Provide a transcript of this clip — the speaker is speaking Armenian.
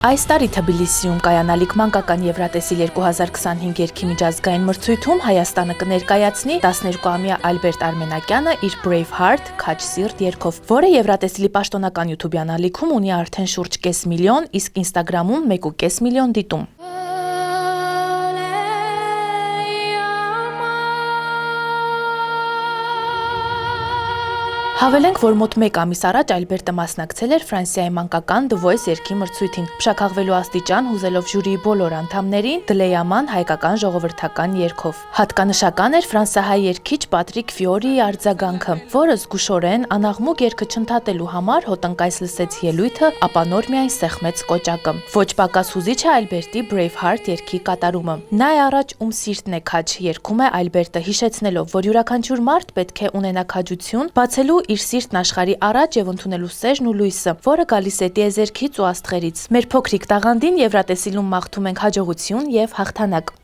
Այս տարի Թբիլիսիում կայանալիք մանկական Եվրատեսիլ 2025 երգի միջազգային մրցույթում Հայաստանը կներկայացնի 12-ամյա Ալբերտ Արմենակյանը իր Brave Heart (Քաջ սիրտ) երգով, որը Եվրատեսիլի պաշտոնական յութուբյան ալիքում ունի արդեն շուրջ կես միլիոն, իսկ Ինստագրամում 1,5 միլիոն դիտում։ Հավելենք, որ մոտ մեկ ամիս առաջ Ալբերտը մասնակցել էր Ֆրանսիայի մանկական The Voice երգի մրցույթին, փշաքաղվելու աստիճան հուզելով ժյուրիի բոլոր անդամներին դլեյաման հայկական ժողովրդական երգով։ Հատկանշական էր ֆրանսահայ երգիչ Պատրիկ Ֆիորիի արձագանքը, որը զգուշորեն անաղմուկ երգը չընդհատելու համար հոտնկայս լսեց ելույթը, ապա նոր միայն սեղմեց կոճակը։ Ոչ պակաս հուզիչ է Ալբերտի Brave Heart երգի կատարումը։ Նա է առաջ, ում սիրտն է քաջ, երգում է Ալբերտը, հիշեցնելով, որ յուրաքանչյուր մարդ պետք է ունենա քաջություն, բացելու իր սիրտն աշխարհի առաջ եւ ընդունելու սերն ու լույսը, որը գալիս է տիեզերքից ու աստղերից։ Մեր փոքրիկ տաղանդին Եվրատեսիլում մաղթում ենք հաջողություն եւ հաղթանակ։